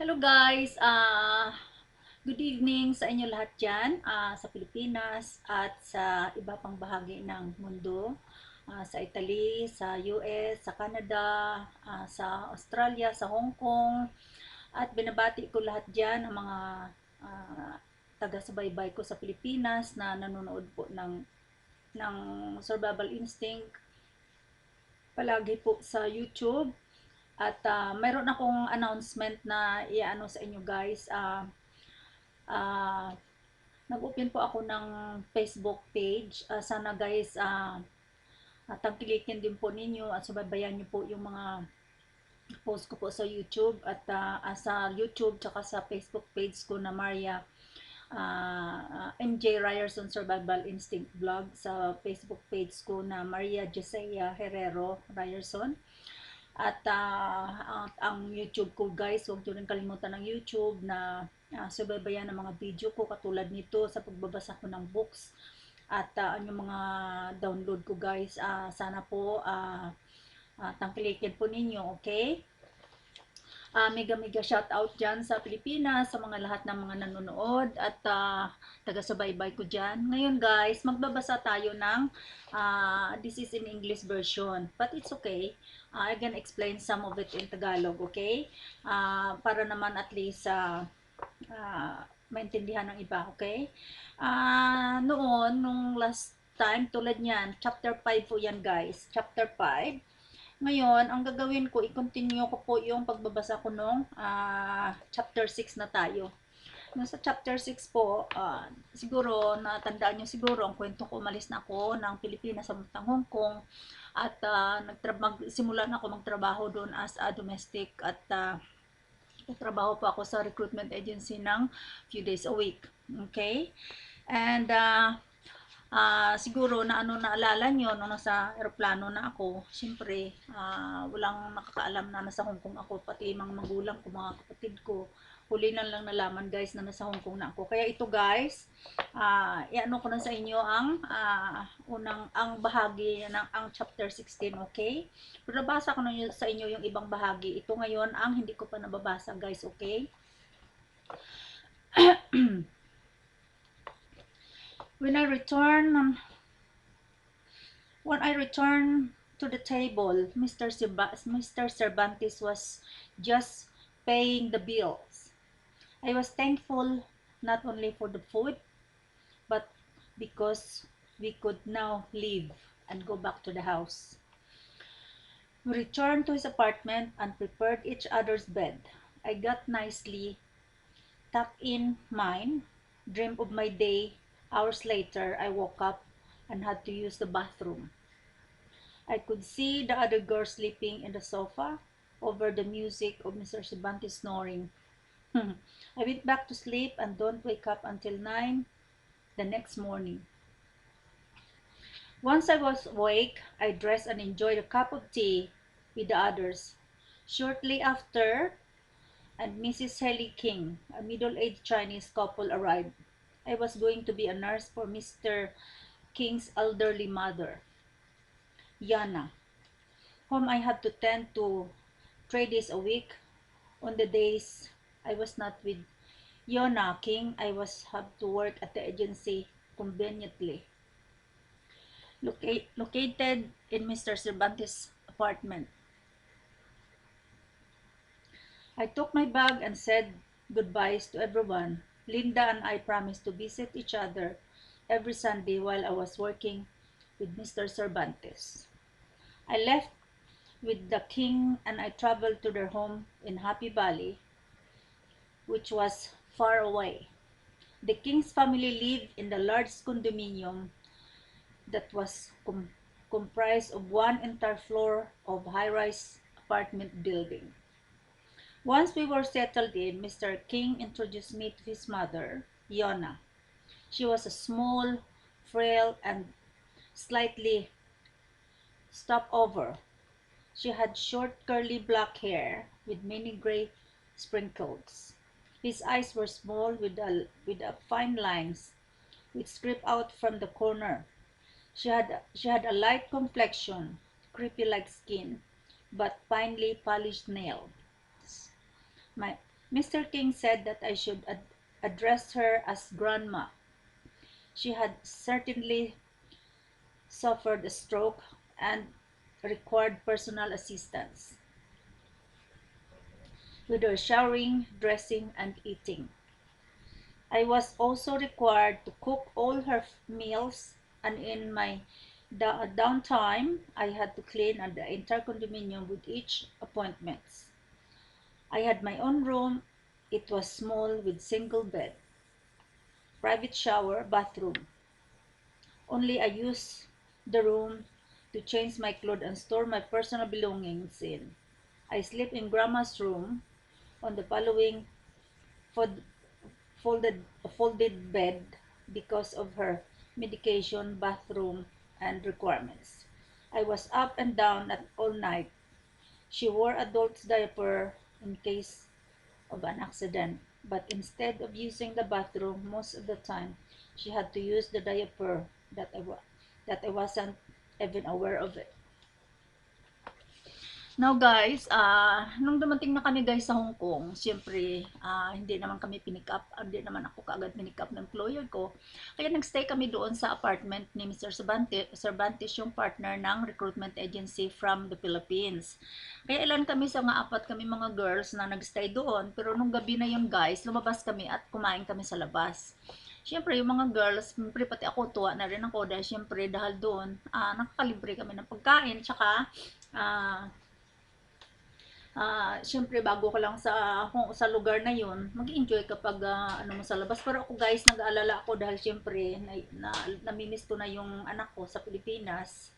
Hello guys, good evening sa inyo lahat dyan sa Pilipinas at sa iba pang bahagi ng mundo. Sa Italy, sa US, sa Canada, sa Australia, sa Hong Kong. At binabati ko lahat dyan ang mga taga-subaybay ko sa Pilipinas na nanonood po ng Survival Instinct palagi po sa YouTube. At mayroon akong announcement na i-ano sa inyo guys. Uh, Nag-open po ako ng Facebook page. Sana guys, tangkilikin din po ninyo at subaybayan nyo po yung mga post ko po sa YouTube at sa YouTube tsaka sa Facebook page ko na Maria MJ Ryerson Survival Instinct Vlog, sa Facebook page ko na Maria Josea Herrero Ryerson. At ang YouTube ko guys, huwag nyo rin kalimutan ng YouTube na subaybayan ng mga video ko katulad nito sa pagbabasa ko ng books at yung mga download ko guys. Sana po tangkilikin po ninyo, okay? Mega shout out dyan sa Pilipinas, sa mga lahat ng mga nanonood at taga-subaybay ko dyan. Ngayon guys, magbabasa tayo ng this is in English version, but it's okay. I can explain some of it in Tagalog, okay? Para naman at least maintindihan ng iba, okay? Nung last time, tulad niyan, chapter 5 po yan guys, chapter 5. Ngayon, ang gagawin ko, i-continue ko po yung pagbabasa ko nung chapter 6 na tayo. Nung sa chapter 6 po, siguro, natandaan nyo siguro, ang kwento ko, umalis na ako ng Pilipinas sa Hong Kong at simula na ako magtrabaho doon as a domestic at trabaho po ako sa recruitment agency ng few days a week. Okay? And siguro na naalala nyo nung nasa aeroplano na ako, syempre walang nakakaalam na nasa Hong Kong ako, pati mga magulang ko, mga kapatid ko, huli na lang nalaman guys na nasa Hong Kong na ako. Kaya ito guys, i-ano ko na sa inyo ang ang bahagi ng ang chapter 16, okay? Pero nabasa ko na sa inyo yung ibang bahagi. Ito ngayon ang hindi ko pa nababasa guys, okay? When I return to the table, Mr. Cervantes was just paying the bills. I was thankful not only for the food, but because we could now leave and go back to the house. We returned to his apartment and prepared each other's bed. I got nicely tucked in mine, dreamed of my day. Hours later, I woke up and had to use the bathroom. I could see the other girl sleeping in the sofa over the music of Mr. Cervantes snoring. I went back to sleep and don't wake up until 9 the next morning. Once I was awake, I dressed and enjoyed a cup of tea with the others. Shortly after, and Mrs. Helly King, a middle-aged Chinese couple, arrived. I was going to be a nurse for Mr. King's elderly mother, Yana, whom I had to tend to 3 days a week. On the days I was not with Yana King, I was have to work at the agency conveniently located in Mr. Cervantes' apartment. I took my bag and said goodbyes to everyone. Linda and I promised to visit each other every Sunday while I was working with Mr. Cervantes. I left with the king and I traveled to their home in Happy Valley, which was far away. The king's family lived in the large condominium that was comprised of one entire floor of high-rise apartment building. Once we were settled in, Mr. King introduced me to his mother, Yona. She was a small, frail, and slightly stopover. She had short, curly black hair with many gray sprinkles. His eyes were small with fine lines which crept out from the corner. She had a light complexion, creepy like skin, but finely polished nails. Mr. King said that I should address her as grandma. She had certainly suffered a stroke and required personal assistance with her showering, dressing, and eating. I was also required to cook all her meals, and in my downtime, I had to clean the entire condominium with each appointment. I had my own room. It was small with single bed, private shower, bathroom. Only I used the room to change my clothes and store my personal belongings in. I sleep in grandma's room on the following fold, folded bed because of her medication, bathroom, and requirements. I was up and down at all night. She wore adult's diaper in case of an accident, but instead of using the bathroom most of the time, she had to use the diaper that I wasn't even aware of it. Now guys, nung dumating na kami guys sa Hong Kong, siyempre, hindi naman kami pinick up, hindi naman ako kaagad pinick up ng employer ko. Kaya nagstay kami doon sa apartment ni Mr. Cervantes, yung partner ng recruitment agency from the Philippines. Kaya ilan kami sa nga apat kami mga girls na nagstay doon, pero nung gabi na yun guys, lumabas kami at kumain kami sa labas. Siyempre, yung mga girls, siyempre pati ako, tuwa na rin ako dahil siyempre dahil doon, nakakalibre kami ng pagkain, tsaka, syempre bago ka lang sa lugar na yun, mag-enjoy kapag ano mo sa labas. Pero ako guys, nag-aalala ako dahil syempre namimiss ko na yung anak ko sa Pilipinas.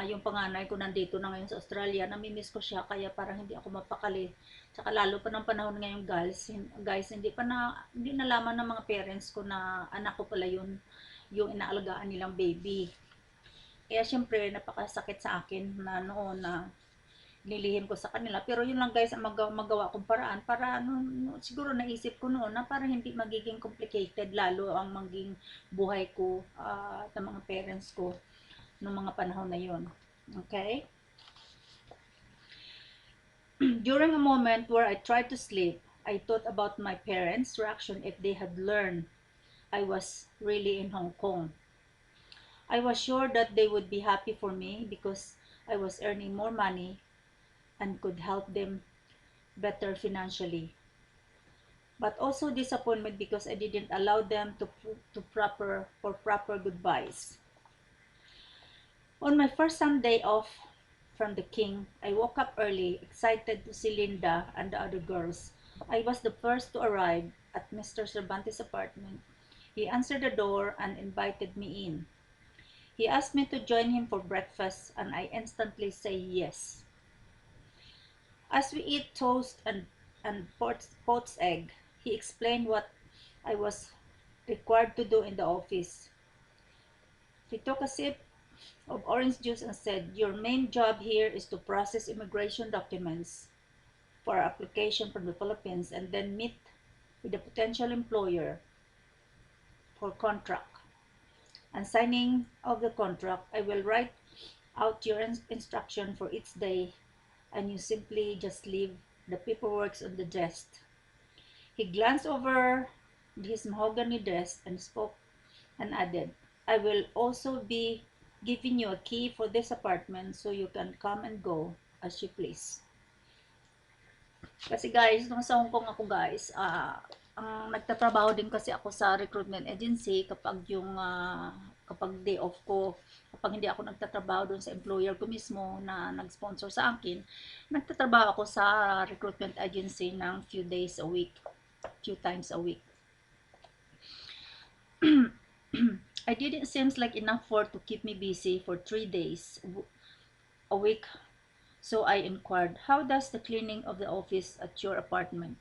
Yung panganay ko nandito na ngayon sa Australia, namimiss ko siya kaya parang hindi ako mapakali. Tsaka lalo pa ng panahon ngayon guys, hindi nalaman ng mga parents ko na anak ko pala yun, yung inaalagaan nilang baby. Kaya syempre napakasakit sa akin na noon na nilihim ko sa kanila. Pero yun lang guys ang magawa kong paraan para siguro naisip ko noon na para hindi magiging complicated lalo ang maging buhay ko at mga parents ko noong mga panahon na yun. Okay? During a moment where I tried to sleep, I thought about my parents' reaction if they had learned I was really in Hong Kong. I was sure that they would be happy for me because I was earning more money and could help them better financially. But also disappointment because I didn't allow them to proper goodbyes. On my first Sunday off from the King, I woke up early, excited to see Linda and the other girls. I was the first to arrive at Mr. Cervantes' apartment. He answered the door and invited me in. He asked me to join him for breakfast and I instantly say yes. As we eat toast and pot's egg, he explained what I was required to do in the office. He took a sip of orange juice and said, "Your main job here is to process immigration documents for our application from the Philippines and then meet with the potential employer for contract. And signing of the contract, I will write out your instruction for each day and you simply just leave the paperwork on the desk." He glanced over his mahogany desk and spoke and added, "I will also be giving you a key for this apartment so you can come and go as you please." Kasi guys, nung sa Hong Kong ako guys, ang nagtatrabaho din kasi ako sa recruitment agency kapag day off ko, kapag hindi ako nagtatrabaho doon sa employer ko mismo na nag-sponsor sa akin, nagtatrabaho ako sa recruitment agency ng few times a week. I didn't seems like enough work to keep me busy for 3 days a week, so I inquired, "How does the cleaning of the office at your apartment?"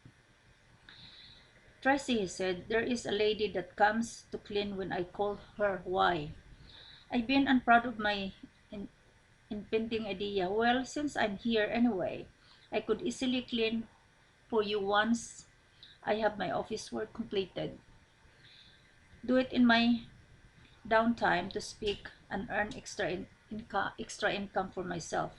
"Tracy," he said, "there is a lady that comes to clean when I call her. Why?" I've been unproud of my impending idea. "Well, since I'm here anyway, I could easily clean for you once I have my office work completed. Do it in my downtime to speak and earn extra income for myself."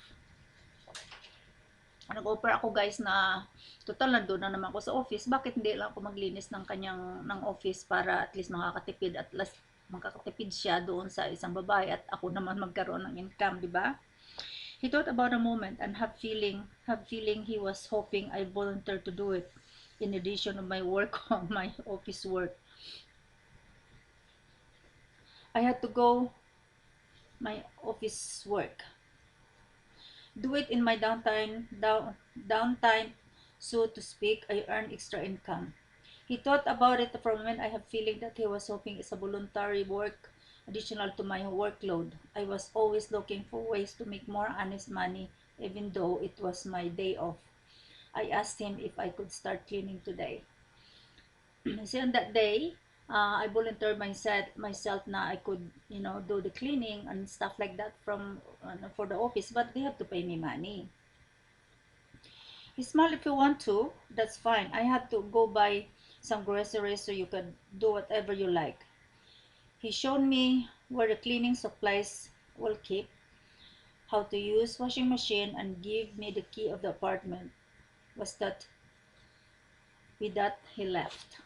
Nag-offer ako guys na total nandoon na naman ako sa office, bakit hindi lang ako maglinis ng kanyang ng office para at least makakatipid, at least makakatipid siya doon sa isang babae at ako naman magkaroon ng income, di ba? He thought about a moment and have feeling he was hoping I volunteered to do it in addition of my work my office work. I had to go my office work. Do it in my downtime, so to speak. I earn extra income. He thought about it for a moment. I have feeling that he was hoping it's a voluntary work additional to my workload. I was always looking for ways to make more honest money, even though it was my day off. I asked him if I could start cleaning today. So on that day, I volunteered myself na I could, do the cleaning and stuff like that from for the office, but they have to pay me money. Small if you want to, that's fine. I had to go buy some groceries so you could do whatever you like. He showed me where the cleaning supplies will keep, how to use washing machine, and give me the key of the apartment. Was that with that he left.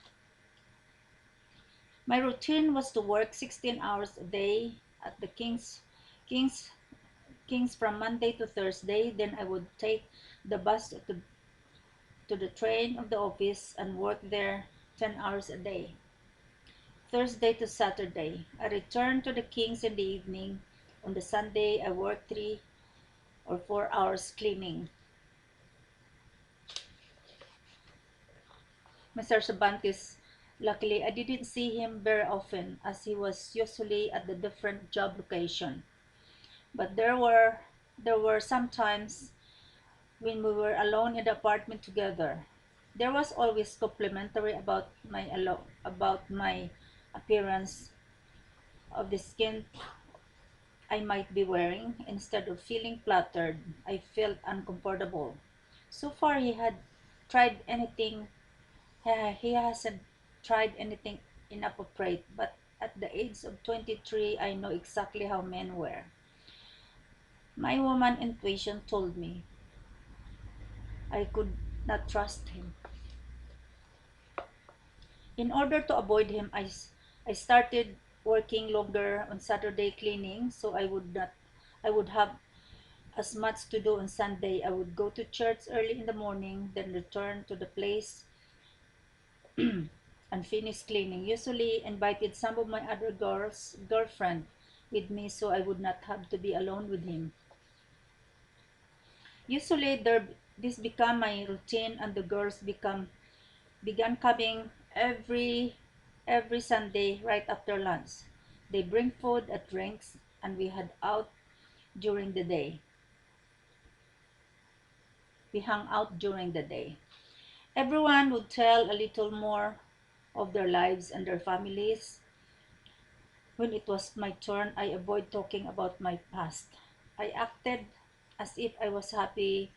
My routine was to work 16 hours a day at the King's King's from Monday to Thursday. Then I would take the bus to the train of the office and work there 10 hours a day. Thursday to Saturday. I returned to the Kings in the evening. On the Sunday, I worked 3 or 4 hours cleaning. Mr. Cervantes, luckily, I didn't see him very often as he was usually at the different job location. But there were some times when we were alone in the apartment together. There was always complimentary about my appearance, of the skin I might be wearing. Instead of feeling flattered, I felt uncomfortable. So far he hasn't tried anything inappropriate, but at the age of 23 I know exactly how men were. My woman intuition told me I could not trust him. In order to avoid him, I started working longer on Saturday cleaning, so I would have as much to do on Sunday. I would go to church early in the morning, then return to the place and finish cleaning. Usually invited some of my other girlfriend with me so I would not have to be alone with him. Usually this became my routine, and the girls began coming every Sunday right after lunch. They bring food and drinks, and we had out during the day. We hung out during the day. Everyone would tell a little more of their lives and their families. When it was my turn, I avoid talking about my past. I acted as if I was happy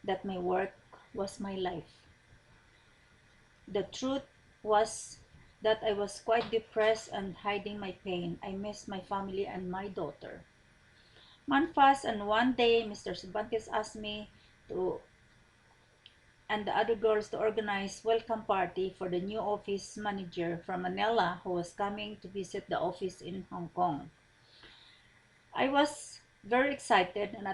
that my work was my life. The truth was that I was quite depressed and hiding my pain. I missed my family and my daughter. Month passed, and one day Mr. Cervantes asked me to and the other girls to organize welcome party for the new office manager from Manila who was coming to visit the office in Hong Kong. I was very excited and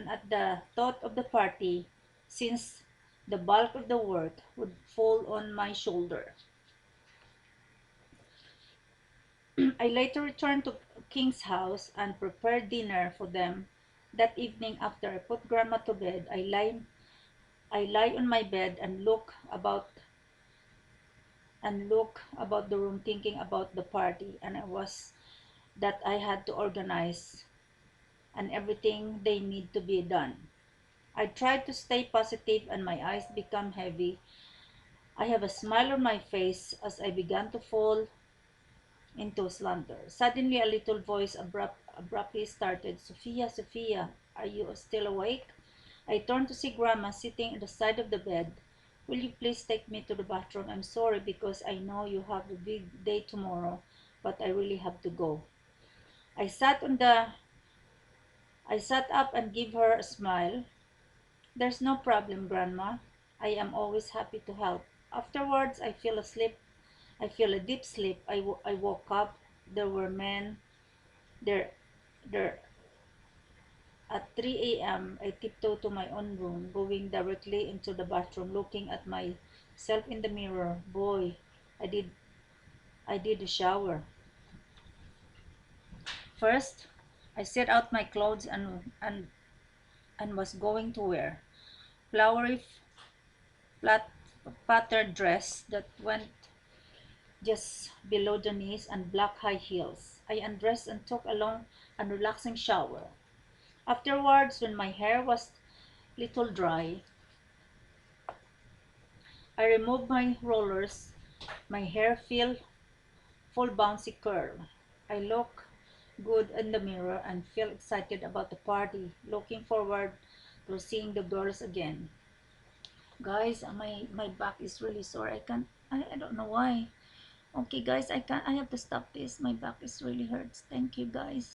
at the thought of the party, since the bulk of the work would fall on my shoulder. I later returned to King's house and prepared dinner for them. That evening, after I put Grandma to bed, I lie on my bed and look about the room, thinking about the party and I was that I had to organize and everything they need to be done. I tried to stay positive and my eyes became heavy. I have a smile on my face as I began to fall into slumber. Suddenly, a little voice abruptly started, "Sophia, Sophia, are you still awake?" I turned to see Grandma sitting at the side of the bed. "Will you please take me to the bathroom? I'm sorry because I know you have a big day tomorrow, but I really have to go." I sat up and gave her a smile. There's no problem, Grandma. I am always happy to help. Afterwards, I feel asleep. I feel a deep sleep. I woke up. There were men there. There at 3 a.m. I tiptoed to my own room, going directly into the bathroom, looking at myself in the mirror. Boy, I did I did a shower. First, I set out my clothes and was going to wear flowery flat patterned dress that went just below the knees and black high heels. I undressed and took a long and relaxing shower. Afterwards, when my hair was little dry, I removed my rollers. My hair fell full bouncy curl. I look good in the mirror and feel excited about the party, looking forward to seeing the girls again. Guys, my back is really sore. I don't know why. Okay guys, I have to stop this. My back is really hurts. Thank you guys.